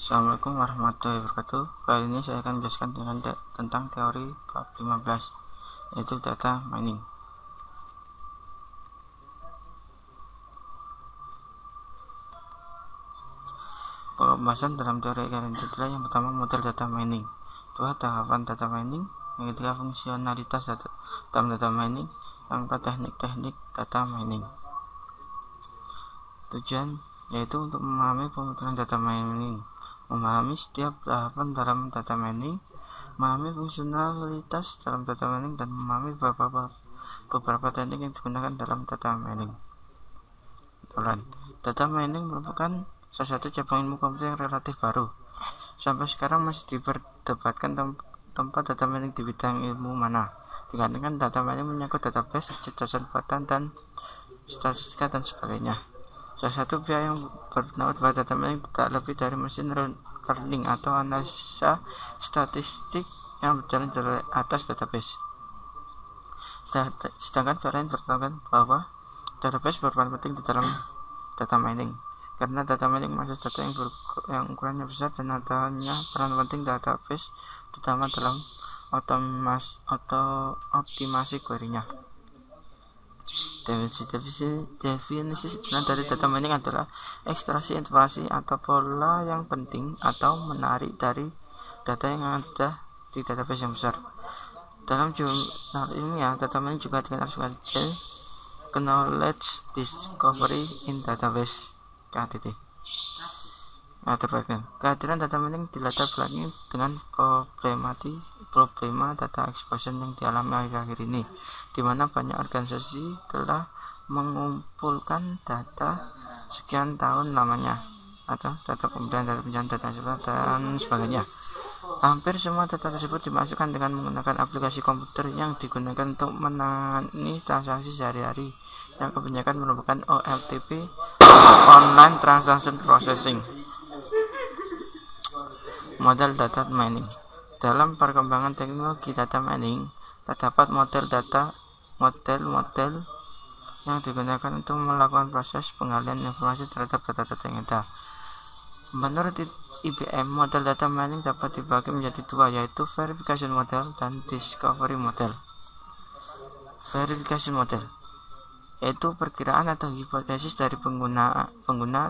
Assalamualaikum warahmatullahi wabarakatuh. Kali ini saya akan menjelaskan tentang teori bab 15, yaitu data mining. Pembahasan dalam teori kali ini adalah yang pertama model data mining, kedua tahapan data mining, yang ketiga fungsionalitas dalam data mining, yang keempat teknik-teknik data mining. Tujuan yaitu untuk memahami pemutaran data mining, memahami setiap tahapan dalam data mining, memahami fungsionalitas dalam data mining, dan memahami beberapa teknik yang digunakan dalam data mining. Data mining merupakan salah satu cabang ilmu komputer yang relatif baru. Sampai sekarang masih diperdebatkan tempat data mining di bidang ilmu mana, dikarenakan data mining menyangkut database, cerdasan buatan, dan statistika dan sebagainya. Salah satu pihak yang berpendapat bahwa data mining tidak lebih dari mesin learning atau analisa statistik yang berjalan di atas database. Sedangkan pihak lain berpendapat bahwa database berperan penting di dalam data mining, karena data mining masuk data yang ukurannya besar dan adanya peran penting database, terutama dalam optimasi query-nya. Definisi sederhana dari data mining adalah ekstraksi informasi atau pola yang penting atau menarik dari data yang ada di database yang besar. Dalam jurnal ilmiah, data mining juga dikenal sebagai knowledge discovery in database (KDD). Kehadiran data mining dilatar belakangi dengan problema data explosion yang dialami akhir-akhir ini, di mana banyak organisasi telah mengumpulkan data sekian tahun lamanya, atau data kemudian data penjualan, data nasional, dan sebagainya. Hampir semua data tersebut dimasukkan dengan menggunakan aplikasi komputer yang digunakan untuk menangani transaksi sehari-hari, yang kebanyakan merupakan OLTP, Online Transaction Processing. Model data mining. Dalam perkembangan teknologi data mining, terdapat model yang digunakan untuk melakukan proses penggalian informasi terhadap data-data yang ada. Menurut IBM, model data mining dapat dibagi menjadi dua, yaitu verification model dan discovery model. Verification model yaitu perkiraan atau hipotesis dari pengguna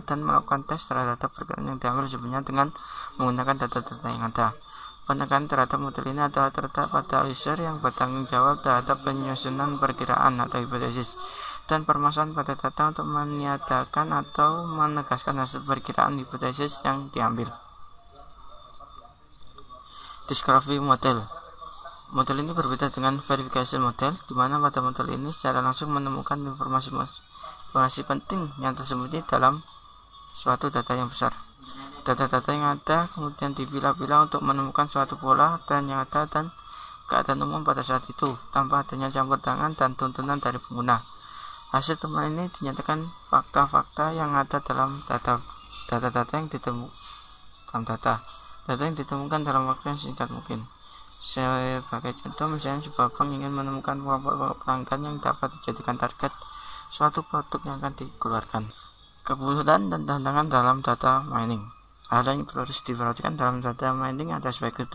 dan melakukan tes terhadap perkiraan yang diambil sebelumnya dengan menggunakan data-data yang ada. Penekanan terhadap model ini adalah terletak pada user yang bertanggung jawab terhadap penyusunan perkiraan atau hipotesis, dan permasalahan pada data untuk meniadakan atau menegaskan hasil perkiraan hipotesis yang diambil. Discovery model. Model ini berbeda dengan verification model, di mana pada model ini secara langsung menemukan informasi penting yang tersembunyi dalam suatu data yang besar. Data-data yang ada kemudian dipilah-pilah untuk menemukan suatu pola tren yang ada dan keadaan umum pada saat itu, tanpa adanya campur tangan dan tuntunan dari pengguna. Hasil temuan ini dinyatakan fakta-fakta yang ada dalam data yang ditemukan dalam waktu yang singkat mungkin. Sebagai contoh, misalnya sebuah bank ingin menemukan kelompok pelanggan yang dapat dijadikan target suatu produk yang akan dikeluarkan. Kebutuhan dan tantangan dalam data mining. Hal yang harus diperhatikan dalam data mining ada sebagai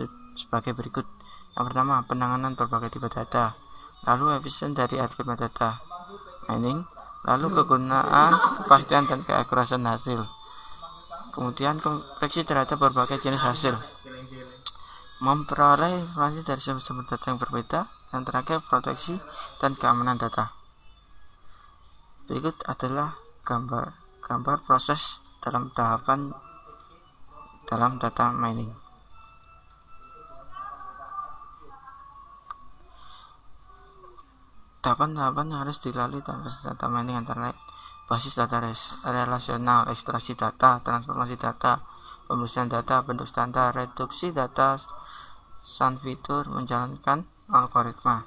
berikut. Yang pertama, penanganan berbagai tipe data, lalu efisien dari algoritma data mining, lalu kegunaan, kepastian, dan keakurasian hasil. Kemudian kompleksi terhadap berbagai jenis hasil, memperoleh informasi dari sumber data yang berbeda, dan terakhir proteksi dan keamanan data. Berikut adalah gambar proses dalam tahapan dalam data mining. Tahapan-tahapan yang harus dilalui dalam proses data mining antara lain: basis data relasional, ekstraksi data, transformasi data, pemrosesan data, bentuk standar, reduksi data, sun fitur, menjalankan algoritma.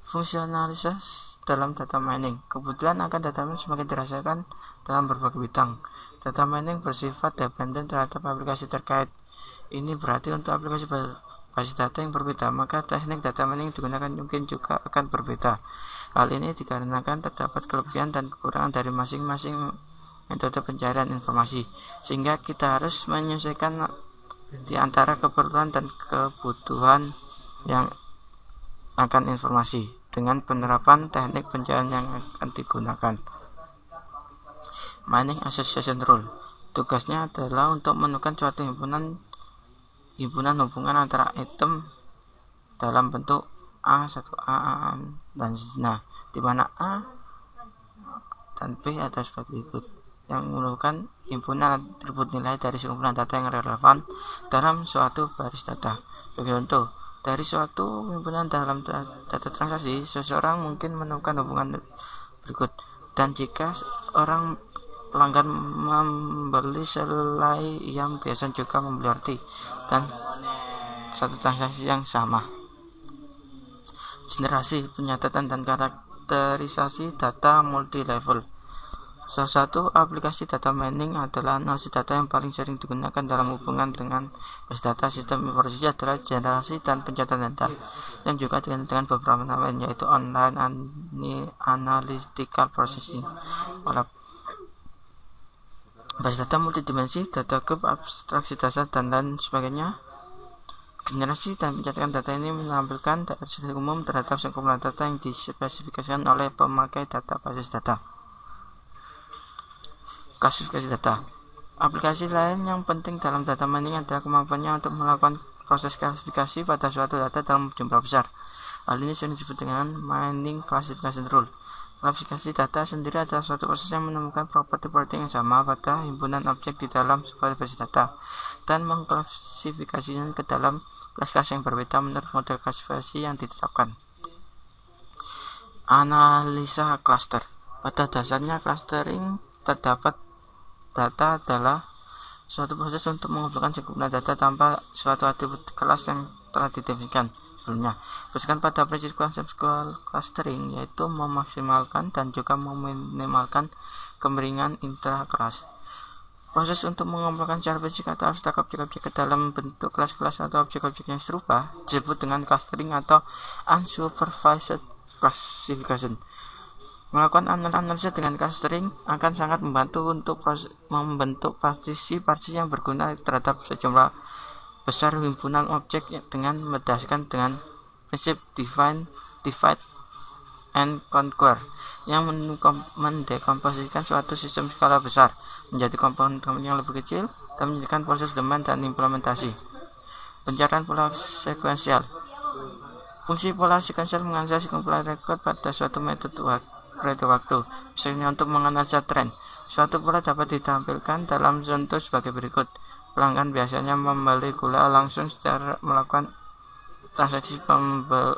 Fungsionalitas dalam data mining. Kebutuhan akan data mining semakin dirasakan dalam berbagai bidang. Data mining bersifat dependen terhadap aplikasi terkait. Ini berarti untuk aplikasi basis data yang berbeda, maka teknik data mining yang digunakan mungkin juga akan berbeda. Hal ini dikarenakan terdapat kelebihan dan kekurangan dari masing-masing metode pencarian informasi, sehingga kita harus menyesuaikan di antara keperluan dan kebutuhan yang akan informasi dengan penerapan teknik pencarian yang akan digunakan. Mining Association Rule tugasnya adalah untuk menemukan suatu himpunan hubungan antara item dalam bentuk A1A dan seterusnya, di mana A dan B ada sebagai berikut, yang merupakan himpunan atribut nilai dari sekumpulan data yang relevan dalam suatu baris data. Sebagai contoh, dari suatu himpunan dalam data transaksi, seseorang mungkin menemukan hubungan berikut, dan jika orang pelanggan membeli selai yang biasa juga membeli roti dan satu transaksi yang sama. Generasi, penyatatan dan karakterisasi data multi level. Salah satu aplikasi data mining adalah analisis data yang paling sering digunakan dalam hubungan dengan basis data. Sistem informasi adalah generasi dan pencatatan data yang juga dikenal dengan beberapa nama lain, yaitu online analytical processing. Basis data multidimensi, data cube, abstraksi dasar, dan lain sebagainya. Generasi dan pencatatan data ini menampilkan data umum terhadap sekumpulan data yang dispesifikasikan oleh pemakai data basis data. Klasifikasi data. Aplikasi lain yang penting dalam data mining adalah kemampuannya untuk melakukan proses klasifikasi pada suatu data dalam jumlah besar. Hal ini sering disebut dengan mining classification rule. Klasifikasi data sendiri adalah suatu proses yang menemukan properti-properti yang sama pada himpunan objek di dalam sebuah basis data dan mengklasifikasinya ke dalam kelas-kelas yang berbeda menurut model klasifikasi yang ditetapkan. Analisa cluster. Pada dasarnya, clustering terdapat data adalah suatu proses untuk mengumpulkan sekumpulan data tanpa suatu atribut kelas yang telah didefinisikan sebelumnya. Berdasarkan pada prinsip konsep clustering, yaitu memaksimalkan dan juga meminimalkan kemiringan intra-kelas. Proses untuk mengumpulkan secara fisik atau abstrak objek-objek ke dalam bentuk kelas-kelas atau objek-objek yang serupa disebut dengan clustering atau unsupervised classification. Melakukan analisa dengan clustering akan sangat membantu untuk membentuk partisi-partisi yang berguna terhadap sejumlah besar himpunan objek dengan berdasarkan dengan prinsip divide and conquer yang mendekomposisikan suatu sistem skala besar menjadi komponen-komponen yang lebih kecil dan menjadikan proses desain dan implementasi. Pencarian pola sekuensial. Fungsi pola sekuensial menganalisa kumpulan rekod pada suatu metode waktu, misalnya untuk menganalisa tren. Suatu pola dapat ditampilkan dalam contoh sebagai berikut. Pelanggan biasanya membeli gula langsung secara melakukan transaksi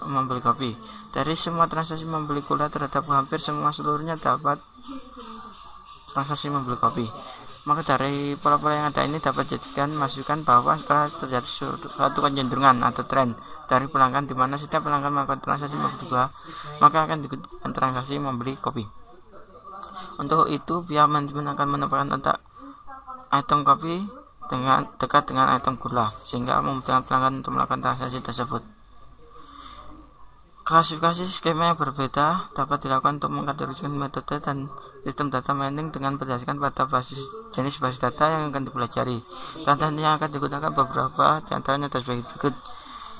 membeli kopi. Dari semua transaksi membeli gula terhadap hampir semua seluruhnya dapat transaksi membeli kopi. Maka dari pola-pola yang ada ini dapat dijadikan masukan bahwa setelah terjadi suatu kecenderungan atau tren dari pelanggan di mana setiap pelanggan melakukan transaksi membeli gula, maka akan diikuti transaksi membeli kopi. Untuk itu, pihak manajemen akan menempatkan letak item kopi dekat dengan item gula, sehingga memudahkan pelanggan untuk melakukan transaksi tersebut. Klasifikasi skema yang berbeda dapat dilakukan untuk mengkategorikan metode dan sistem data mining dengan berdasarkan pada jenis basis data yang akan dipelajari. Contohnya yang akan digunakan beberapa diantaranya sebagai berikut: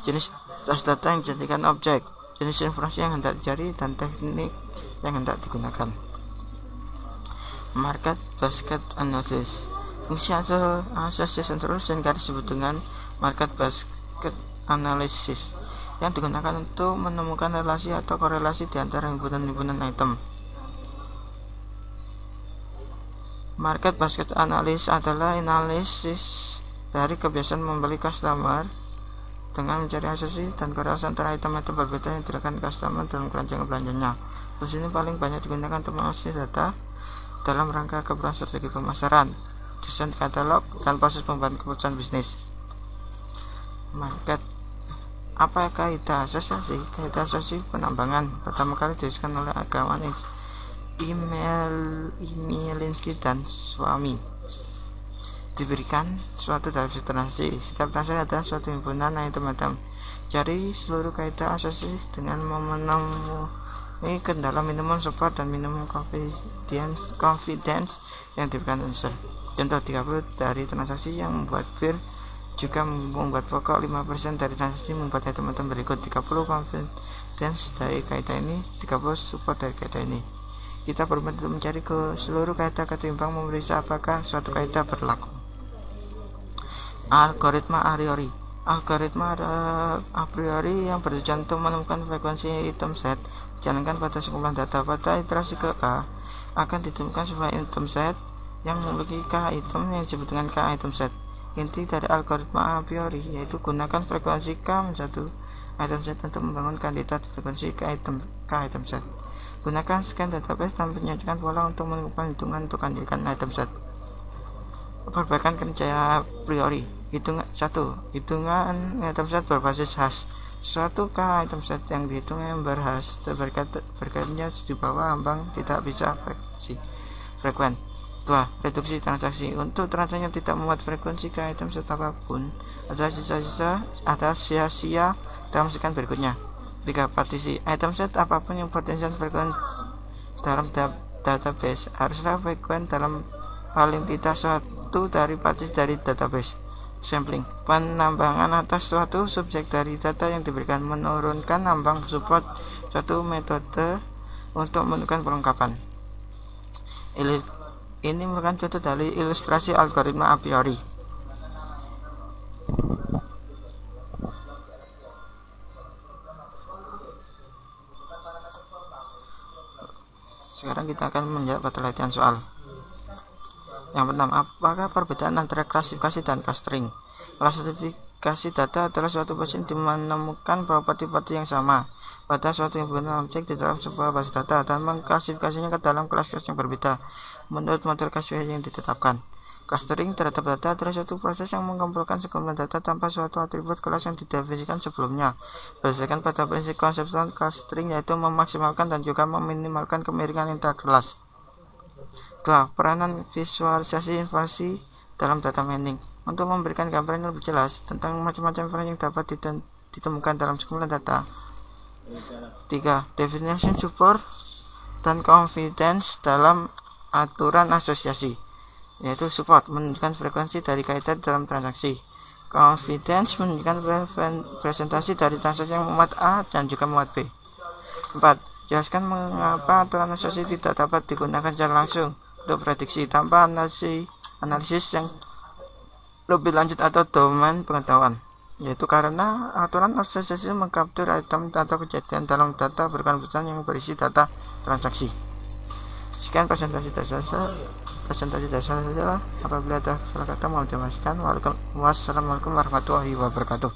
jenis basis data yang dijadikan objek, jenis informasi yang hendak dicari, dan teknik yang hendak digunakan. Market basket analysis. Fungsi association rule sehingga disebut dengan market basket analysis yang digunakan untuk menemukan relasi atau korelasi di antara himpunan-himpunan item. Market basket analysis adalah analisis dari kebiasaan membeli customer dengan mencari asosiasi dan korelasi antara item-item berbeda yang dilakukan customer dalam keranjang belanjanya. Proses ini paling banyak digunakan untuk menganalisis data dalam rangka keperluan strategi pemasaran, desain katalog, dan proses pembuatan keputusan bisnis. Market. Apa kaidah asosiasi? Kaidah asosiasi penambangan pertama kali didiskusikan oleh agamawan Imielinski dan suami. Diberikan suatu dalam transaksi. Setiap transaksi adalah suatu himpunan item-item. Cari seluruh kaidah asosiasi dengan Ini kendala minimum support dan minimum confidence yang diberikan user. Contoh 30 dari transaksi yang membuat bir juga membuat pokok 5% dari transaksi membuat item-item berikut. 30 confidence dari kaidah ini, 30 support dari kaidah ini. Kita perlu mencari ke seluruh kaidah ketimbang memeriksa apakah suatu kaidah berlaku. Algoritma a priori yang bertujuan untuk menemukan frekuensi item set dijalankan pada sekumpulan data. Pada iterasi ke K akan ditemukan sebuah item set yang memiliki K item yang disebut dengan K item set. Inti dari algoritma a priori yaitu gunakan frekuensi K1 item set untuk membangun kandidat frekuensi K item set. Gunakan scan database dan menyajikan pola untuk menemukan hitungan untuk kandidat item set. Perbaikan kerja a priori. Hitungan item set berbasis hash. Suatu K item set yang dihitung yang berhash berkaitannya di bawah ambang tidak bisa frekuen. 2. Reduksi transaksi. Untuk transaksi yang tidak memuat frekuensi K item set apapun, ada sia-sia dalam scan berikutnya. 3. Partisi. Item set apapun yang potensial frekuen dalam database haruslah frekuen dalam paling tidak suatu dari partisi dari database. Sampling. Penambangan atas suatu subjek dari data yang diberikan. Menurunkan ambang support suatu metode untuk menentukan perlengkapan. Ini merupakan contoh dari ilustrasi algoritma a priori. Sekarang kita akan menjawab pertanyaan soal. Yang pertama, apakah perbedaan antara klasifikasi dan clustering? Klasifikasi data adalah suatu proses menemukan properti-properti yang sama pada suatu yang benar objek di dalam sebuah basis data dan mengklasifikasinya ke dalam kelas-kelas yang berbeda menurut model klasifikasi yang ditetapkan. Clustering terhadap data adalah suatu proses yang mengumpulkan sekumpulan data tanpa suatu atribut kelas yang didefinisikan sebelumnya. Berdasarkan pada prinsip konseptual clustering yaitu memaksimalkan dan juga meminimalkan kemiringan antar kelas. 2. Peranan visualisasi informasi dalam data mining. Untuk memberikan gambaran yang lebih jelas tentang macam-macam informasi yang dapat ditemukan dalam sekumpulan data. 3. Definition support dan confidence dalam aturan asosiasi. Yaitu support menunjukkan frekuensi dari kaidah dalam transaksi. Confidence menunjukkan presentasi dari transaksi yang memuat A dan juga memuat B. 4. Jelaskan mengapa aturan asosiasi tidak dapat digunakan secara langsung untuk prediksi tanpa analisis yang lebih lanjut atau domain pengetahuan, yaitu karena aturan asosiasi mengkaptur item atau kejadian dalam data berkelanjutan yang berisi data transaksi. Sekian presentasi dasar saja. Apabila ada salah kata mohon dimaafkan. Wassalamualaikum warahmatullahi wabarakatuh.